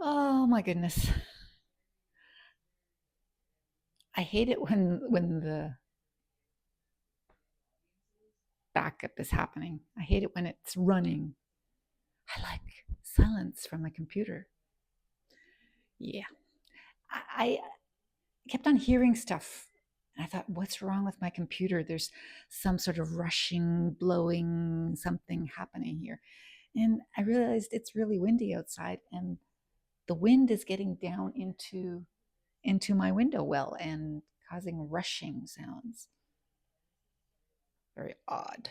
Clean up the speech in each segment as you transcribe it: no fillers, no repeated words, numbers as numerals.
Oh my goodness. I hate it when the backup is happening. I hate it when it's running. I like silence from my computer. Yeah. I kept on hearing stuff. And I thought, what's wrong with my computer? There's some sort of rushing, blowing, something happening here. And I realized it's really windy outside and the wind is getting down into my window well and causing rushing sounds. Very odd.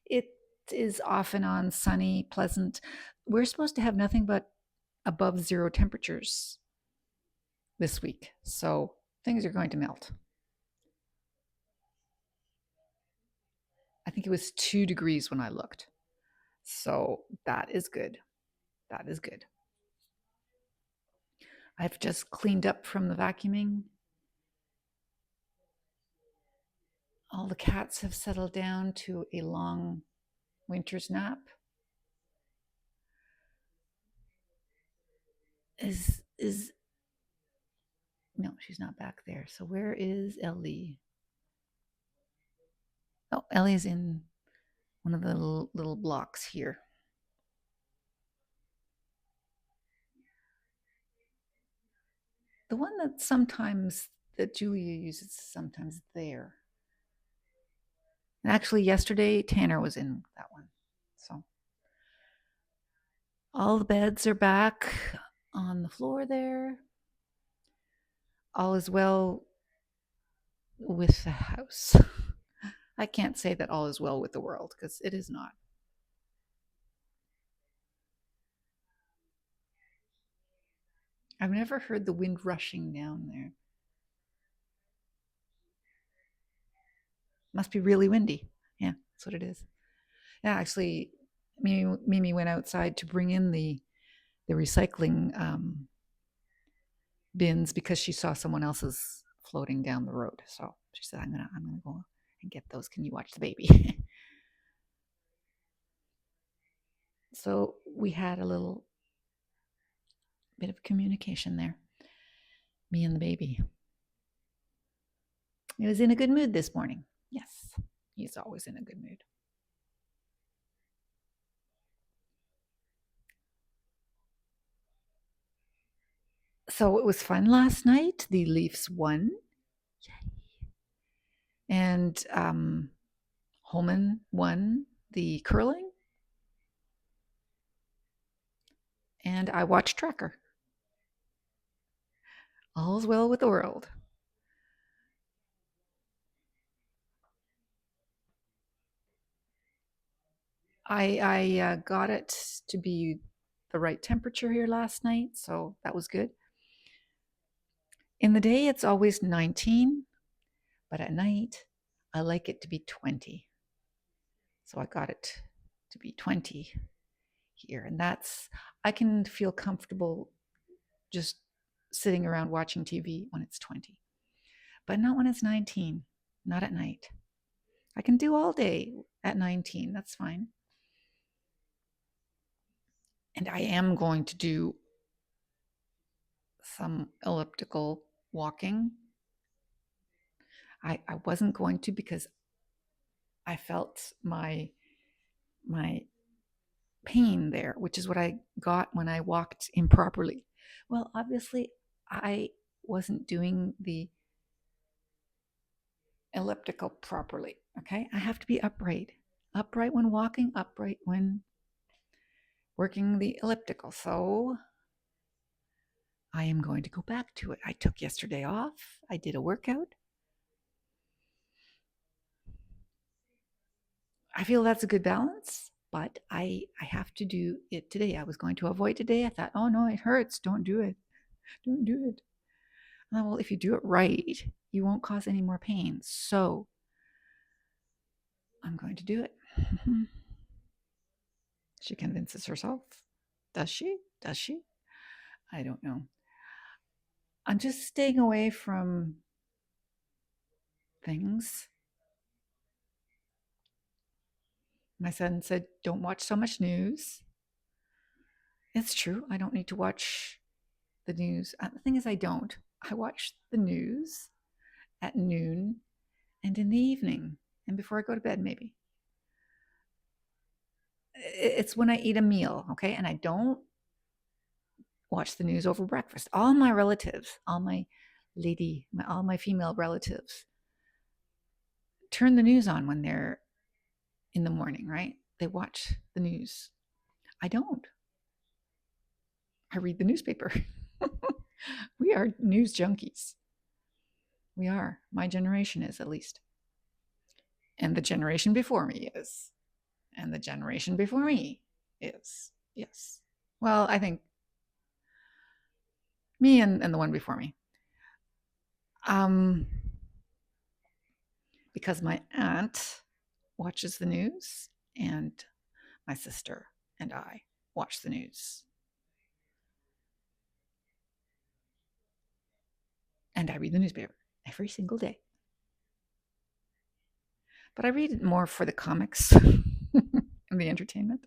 It is off and on sunny, pleasant. We're supposed to have nothing but above zero temperatures this week. So things are going to melt. I think it was 2 degrees when I looked. So that is good. That is good. I've just cleaned up from the vacuuming. All the cats have settled down to a long winter's nap. Is no, she's not back there. So where is Ellie? Oh, Ellie's in one of the little blocks here. The one that Julia uses sometimes there. And actually, yesterday Tanner was in that one. So all the beds are back on the floor there. All is well with the house. I can't say that all is well with the world because it is not. I've never heard the wind rushing down there. Must be really windy. Yeah, that's what it is. Yeah, actually, Mimi went outside to bring in the recycling bins because she saw someone else's floating down the road. So she said, I'm gonna go and get those. Can you watch the baby?" So we had a little bit of communication there, me and the baby. He was in a good mood this morning. Yes, he's always in a good mood. So it was fun last night. The Leafs won. Yay. And Holman won the curling. And I watched Tracker. All's well with the world. I got it to be the right temperature here last night, so that was good. In the day, it's always 19, but at night, I like it to be 20. So I got it to be 20 here, and I can feel comfortable just sitting around watching TV when it's 20, but not when it's 19, not at night. I can do all day at 19, that's fine. And I am going to do some elliptical walking. I wasn't going to because I felt my pain there, which is what I got when I walked improperly. Well, obviously, I wasn't doing the elliptical properly. Okay, I have to be upright when walking, upright when working the elliptical. So I am going to go back to it. I took yesterday off. I did a workout. I feel that's a good balance, but I have to do it today. I was going to avoid today. I thought, oh no, it hurts. Don't do it. Don't do it. Well, if you do it right, you won't cause any more pain. So I'm going to do it. She convinces herself. Does she? Does she? I don't know. I'm just staying away from things. My son said, don't watch so much news. It's true. I don't need to watch the news. The thing is, I don't. I watch the news at noon and in the evening and before I go to bed, maybe. It's when I eat a meal, okay? And I don't watch the news over breakfast. All my relatives, all my female relatives turn the news on when they're in the morning, right? They watch the news. I don't. I read the newspaper. We are news junkies. We are. My generation is, at least. And the generation before me is. And the generation before me is. Yes. Well, I think me and the one before me. Because my aunt watches the news and my sister and I watch the news. And I read the newspaper every single day. But I read it more for the comics and the entertainment.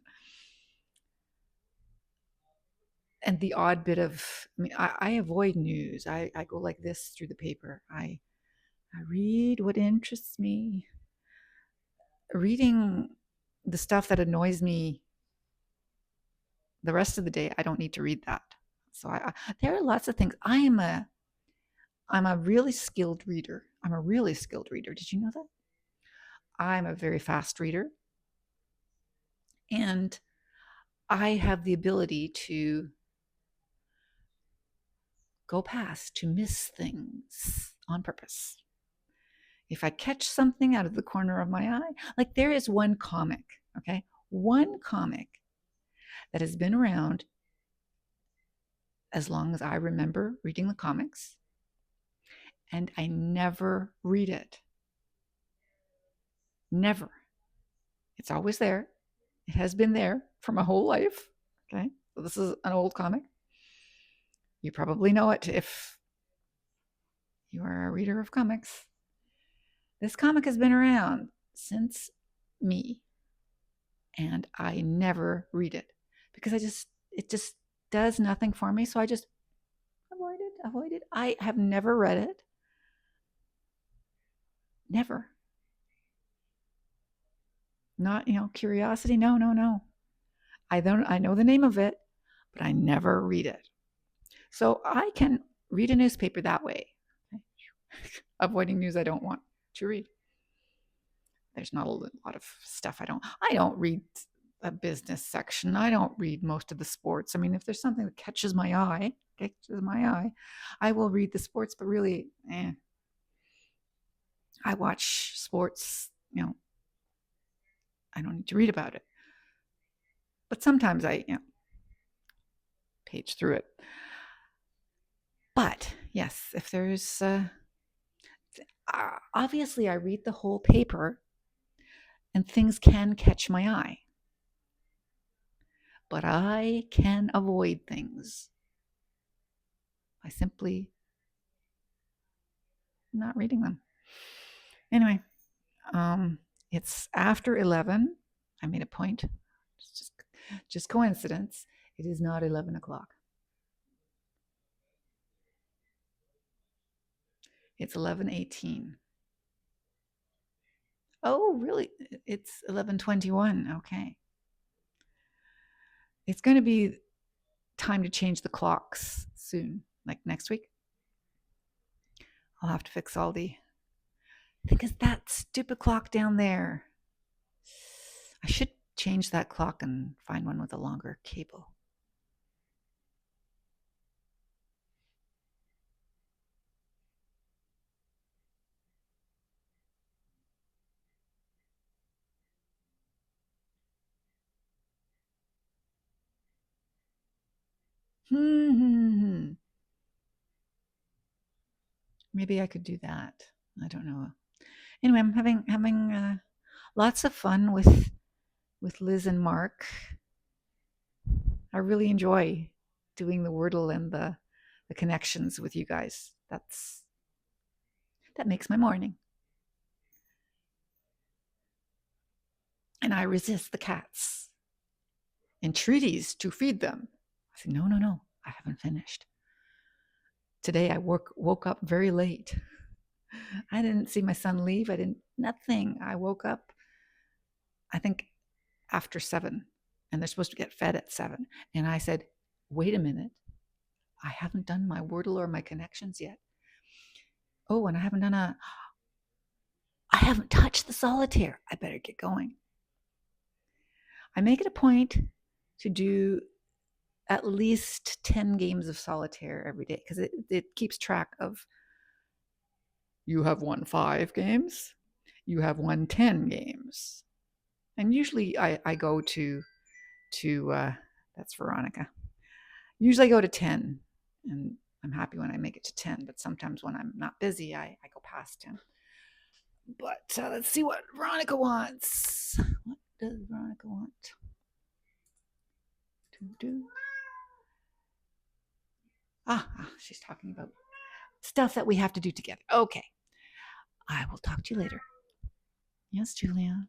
And the odd bit of, I avoid news. I go like this through the paper. I read what interests me. Reading the stuff that annoys me the rest of the day, I don't need to read that. So there are lots of things. I'm a really skilled reader. I'm a really skilled reader. Did you know that? I'm a very fast reader. And I have the ability to go past, to miss things on purpose. If I catch something out of the corner of my eye, like there is one comic, okay? One comic that has been around as long as I remember reading the comics, and I never read it. Never. It's always there. It has been there for my whole life. Okay. So this is an old comic. You probably know it if you are a reader of comics. This comic has been around since me, and I never read it because it just does nothing for me. So I just avoid it. I have never read it. Never. Not, curiosity. No. I know the name of it, but I never read it. So I can read a newspaper that way, avoiding news I don't want to read. There's not a lot of stuff I don't read a business section. I don't read most of the sports. I mean, if there's something that catches my eye, I will read the sports, but really, I watch sports, I don't need to read about it. But sometimes I, page through it. But yes, if there's, obviously I read the whole paper and things can catch my eye. But I can avoid things by simply not reading them. Anyway, it's after 11. I made a point. It's just coincidence. It is not 11 o'clock. It's 11:18. Oh, really? It's 11:21. Okay. It's going to be time to change the clocks soon, like next week. I'll have to fix all the... Because that stupid clock down there. I should change that clock and find one with a longer cable. Maybe I could do that. I don't know. Anyway, I'm having lots of fun with Liz and Mark. I really enjoy doing the Wordle and the connections with you guys. That makes my morning. And I resist the cats. Entreaties to feed them. I say, no, I haven't finished. Today I woke up very late. I didn't see my son leave. I didn't, nothing. I woke up, I think, after 7, and they're supposed to get fed at 7. And I said, wait a minute. I haven't done my Wordle or my connections yet. Oh, and I haven't touched the solitaire. I better get going. I make it a point to do at least 10 games of solitaire every day because it keeps track of, you have won 5 games, you have won 10 games. And usually I go to that's Veronica. Usually I go to 10, and I'm happy when I make it to 10, but sometimes when I'm not busy, I go past 10. But let's see what Veronica wants. What does Veronica want? She's talking about stuff that we have to do together. Okay. I will talk to you later. Yes, Julia.